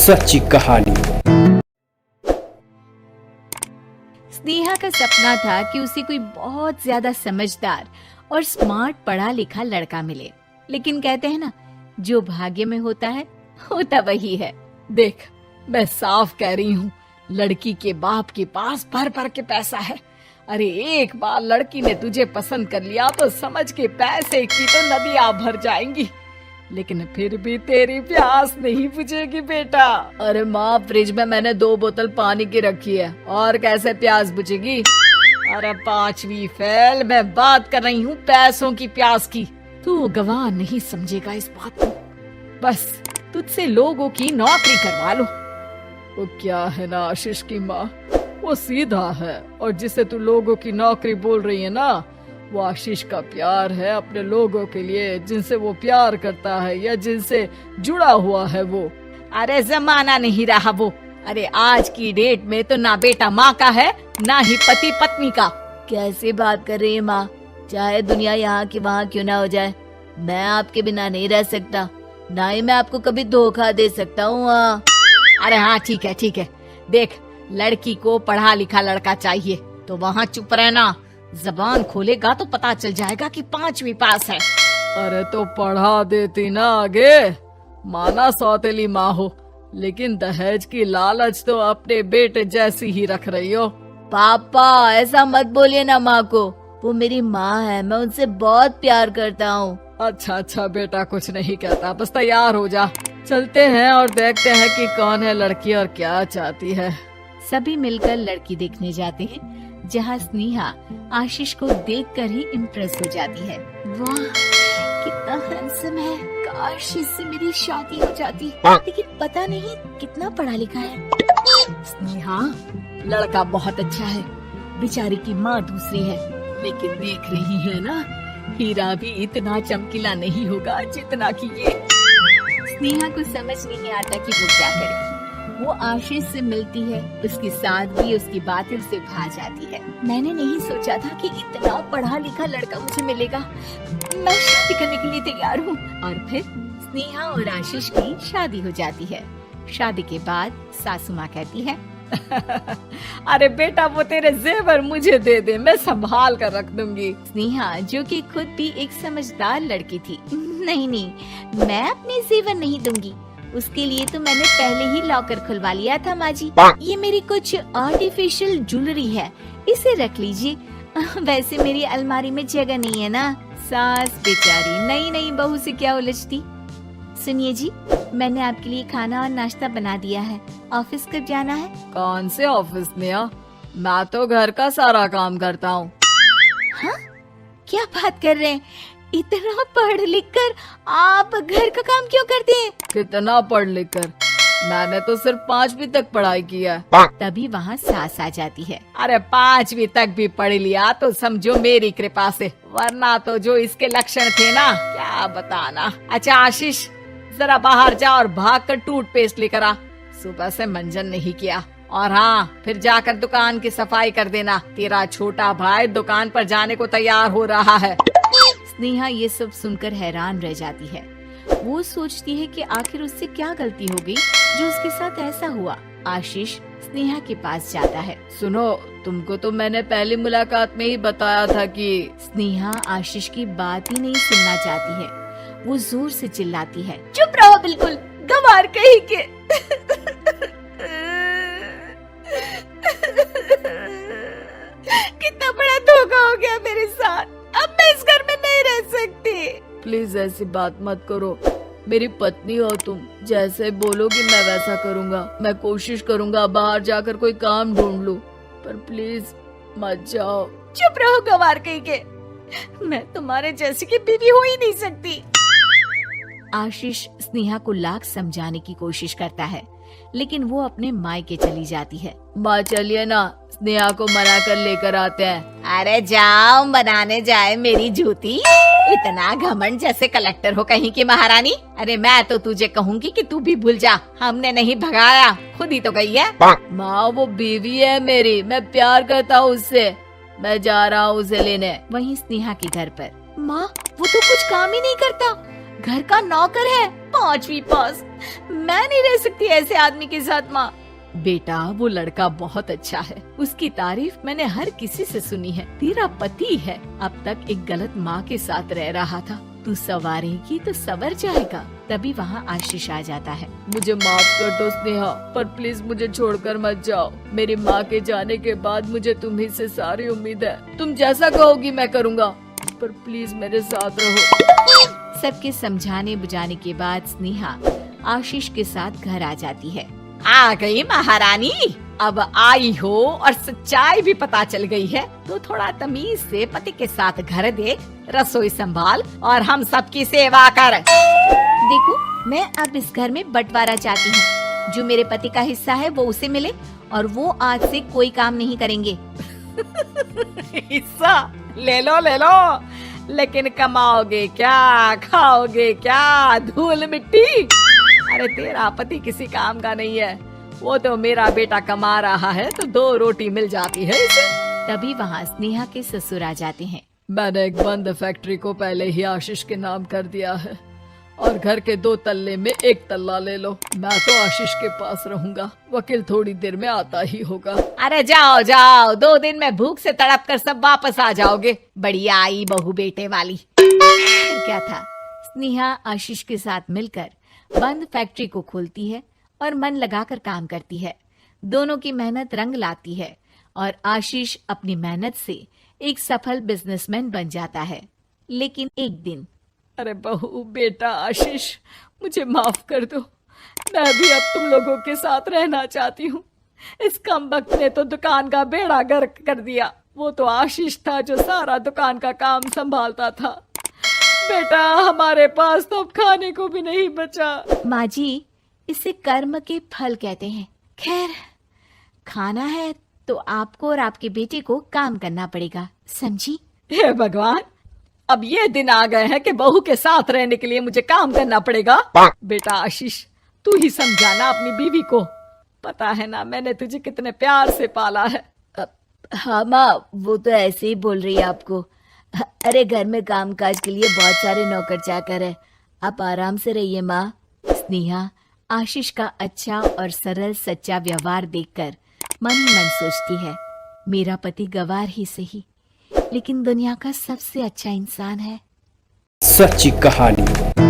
सच्ची कहानी। स्नेहा का सपना था कि उसे कोई बहुत ज्यादा समझदार और स्मार्ट पढ़ा लिखा लड़का मिले, लेकिन कहते हैं ना, जो भाग्य में होता है होता वही है। देख, मैं साफ कह रही हूँ, लड़की के बाप के पास भर भर के पैसा है। अरे एक बार लड़की ने तुझे पसंद कर लिया तो समझ के पैसे की तो नदियाँ भर जाएंगी, लेकिन फिर भी तेरी प्यास नहीं बुझेगी बेटा। अरे माँ, फ्रिज में मैंने 2 बोतल पानी की रखी है, और कैसे प्यास बुझेगी। अरे 5वीं फेल, मैं बात कर रही हूँ पैसों की प्यास की। तू गवाह नहीं समझेगा इस बात को। बस तुझसे लोगों की नौकरी करवा लो। वो क्या है ना आशीष की माँ, वो सीधा है, और जिसे तू लोगों की नौकरी बोल रही है ना, वो आशीष का प्यार है अपने लोगों के लिए, जिनसे वो प्यार करता है या जिनसे जुड़ा हुआ है वो। अरे जमाना नहीं रहा वो। अरे आज की डेट में तो ना बेटा माँ का है, ना ही पति पत्नी का। कैसी बात कर रही है माँ? चाहे दुनिया यहाँ की वहाँ क्यों ना हो जाए, मैं आपके बिना नहीं रह सकता, ना ही मैं आपको कभी धोखा दे सकता हूँ। अरे हाँ, ठीक है ठीक है। देख, लड़की को पढ़ा लिखा लड़का चाहिए, तो वहाँ चुप रहना। जबान खोलेगा तो पता चल जाएगा कि 5वीं पास है। अरे तो पढ़ा देती ना आगे। माना सौतेली माँ हो, लेकिन दहेज की लालच तो अपने बेटे जैसी ही रख रही हो। पापा ऐसा मत बोलिए ना माँ को, वो मेरी माँ है, मैं उनसे बहुत प्यार करता हूँ। अच्छा बेटा, कुछ नहीं कहता, बस तैयार हो जा, चलते हैं और देखते हैं कि कौन है लड़की और क्या चाहती है। सभी मिलकर लड़की देखने जाते हैं, जहाँ स्नेहा आशीष को देखकर ही इम्प्रेस हो जाती है। वाह, कितना हैंडसम है, काश इससे मेरी शादी हो जाती, लेकिन पता नहीं कितना पढ़ा लिखा है। स्नेहा, लड़का बहुत अच्छा है, बेचारी की माँ दूसरी है, लेकिन देख रही है ना, हीरा भी इतना चमकीला नहीं होगा जितना कि ये। स्नेहा को समझ नहीं आता कि वो क्या करे। वो आशीष से मिलती है, उसकी सादगी, उसकी बातें उसे भा जाती है। मैंने नहीं सोचा था कि इतना पढ़ा लिखा लड़का मुझे मिलेगा। मैं शादी करने के लिए तैयार हूँ। और फिर स्नेहा और आशीष की शादी हो जाती है। शादी के बाद सासू माँ कहती है, अरे बेटा, वो तेरे जेवर मुझे दे दे, मैं संभाल कर रख दूंगी। स्नेहा, जो कि खुद भी एक समझदार लड़की थी, नहीं, मैं अपने जेवर नहीं दूंगी, उसके लिए तो मैंने पहले ही लॉकर खुलवा लिया था माँ जी। ये मेरी कुछ आर्टिफिशियल ज्वेलरी है, इसे रख लीजिए। वैसे मेरी अलमारी में जगह नहीं है ना। सास बेचारी नई नई बहू से क्या उलझती। सुनिए जी, मैंने आपके लिए खाना और नाश्ता बना दिया है। ऑफिस कब जाना है? कौन से ऑफिस में? मैं तो घर का सारा काम करता हूँ। हाँ? क्या बात कर रहे हैं? इतना पढ़ लिख कर आप घर का काम क्यों करते हैं? कितना पढ़ लिख कर? मैंने तो सिर्फ 5वीं तक पढ़ाई की है। तभी वहाँ सास आ जाती है। अरे 5वीं तक भी पढ़ लिया तो समझो मेरी कृपा से, वरना तो जो इसके लक्षण थे ना, क्या बताना। अच्छा आशीष, जरा बाहर जा और भाग कर टूथपेस्ट लेकर आ। सुबह से मंजन नहीं किया। और हाँ, फिर जाकर दुकान की सफाई कर देना। तेरा छोटा भाई दुकान पर जाने को तैयार हो रहा है। स्नेहा ये सब सुनकर हैरान रह जाती है। वो सोचती है कि आखिर उससे क्या गलती हो गई जो उसके साथ ऐसा हुआ। आशीष स्नेहा के पास जाता है। सुनो, तुमको तो मैंने पहली मुलाकात में ही बताया था कि। स्नेहा आशीष की बात ही नहीं सुनना चाहती है। वो जोर से चिल्लाती है, चुप रहो बिल्कुल, गंवार कहीं के। कितना बड़ा धोखा हो गया मेरे साथ, अब मैं इस घर में नहीं रह सकती। प्लीज ऐसी बात मत करो, मेरी पत्नी हो तुम, जैसे बोलोगी मैं वैसा करूँगा। मैं कोशिश करूँगा बाहर जाकर कोई काम ढूंढ लूँ, पर प्लीज मत जाओ। चुप रहो गंवार कहीं के, मैं तुम्हारे जैसी की बीवी हो ही नहीं सकती। आशीष स्नेहा को लाख समझाने की कोशिश करता है, लेकिन वो अपने मायके चली जाती है। माँ चलिए ना, स्नेहा को मना कर लेकर आते हैं। अरे जाओ, बनाने जाए मेरी जूती। इतना घमंड, जैसे कलेक्टर हो कहीं की महारानी। अरे मैं तो तुझे कहूँगी कि तू भी भूल जा, हमने नहीं भगाया, खुद ही तो गई है। माँ वो बीवी है मेरी, मैं प्यार करता हूँ उससे, मैं जा रहा हूँ उसे लेने। वहीं स्नेहा के घर पर, माँ वो तो कुछ काम ही नहीं करता, घर का नौकर है, 5वीं पास, मैं नहीं रह सकती ऐसे आदमी के साथ माँ। बेटा वो लड़का बहुत अच्छा है, उसकी तारीफ मैंने हर किसी से सुनी है। तेरा पति है, अब तक एक गलत माँ के साथ रह रहा था, तू संवारेगी तो संवर जाएगा। तभी वहाँ आशीष आ जाता है। मुझे माफ कर दो स्नेहा, पर प्लीज मुझे छोड़कर मत जाओ। मेरी माँ के जाने के बाद मुझे तुम्ही से सारी उम्मीद है। तुम जैसा कहोगी मैं करूँगा, पर प्लीज मेरे साथ रहो। सबके समझाने बुझाने के बाद स्नेहा आशीष के साथ घर आ जाती है। आ गई महारानी, अब आई हो और सच्चाई भी पता चल गई है, तो थोड़ा तमीज से पति के साथ घर देख, रसोई संभाल और हम सबकी सेवा कर। देखो, मैं अब इस घर में बंटवारा चाहती हूँ। जो मेरे पति का हिस्सा है वो उसे मिले और वो आज से कोई काम नहीं करेंगे। हिस्सा ले लो, लेकिन कमाओगे क्या, खाओगे क्या, धूल मिट्टी? अरे तेरा पति किसी काम का नहीं है, वो तो मेरा बेटा कमा रहा है तो 2 रोटी मिल जाती है इसे। तभी वहाँ स्नेहा के ससुर आ जाते हैं। मैंने एक बंद फैक्ट्री को पहले ही आशीष के नाम कर दिया है और घर के 2 तल्ले में 1 तल्ला ले लो। मैं तो आशीष के पास रहूंगा, वकील थोड़ी देर में आता ही होगा। अरे जाओ जाओ, 2 दिन में भूख से तड़प कर सब वापस आ जाओगे। बढ़िया आई बहू बेटे वाली। क्या था, स्नेहा आशीष के साथ मिलकर बंद फैक्ट्री को खोलती है और मन लगाकर काम करती है। दोनों की मेहनत रंग लाती है और आशीष अपनी मेहनत से एक सफल बिजनेसमैन बन जाता है। लेकिन एक दिन, अरे बहू बेटा आशीष, मुझे माफ कर दो, मैं भी अब तुम लोगों के साथ रहना चाहती हूँ। इस कमबख्त ने तो दुकान का बेड़ा गर्क कर दिया। वो तो आशीष था जो सारा दुकान का काम संभालता था। बेटा हमारे पास तो अब खाने को भी नहीं बचा। माँ जी, इसे कर्म के फल कहते हैं। खैर, खाना है तो आपको और आपके बेटे को काम करना पड़ेगा, समझी? हे भगवान, अब ये दिन आ गए हैं कि बहू के साथ रहने के लिए मुझे काम करना पड़ेगा। बेटा आशीष, तू ही समझाना अपनी बीवी को। पता है ना मैंने तुझे कितने प्यार से पाला है। हाँ माँ, वो तो ऐसे ही बोल रही है आपको। अरे घर में कामकाज के लिए बहुत सारे नौकर चाकर है, आप आराम से रहिए माँ। स्नेहा आशीष का अच्छा और सरल सच्चा व्यवहार देखकर मन ही मन सोचती है, मेरा पति गवार ही सही, लेकिन दुनिया का सबसे अच्छा इंसान है। सच्ची कहानी।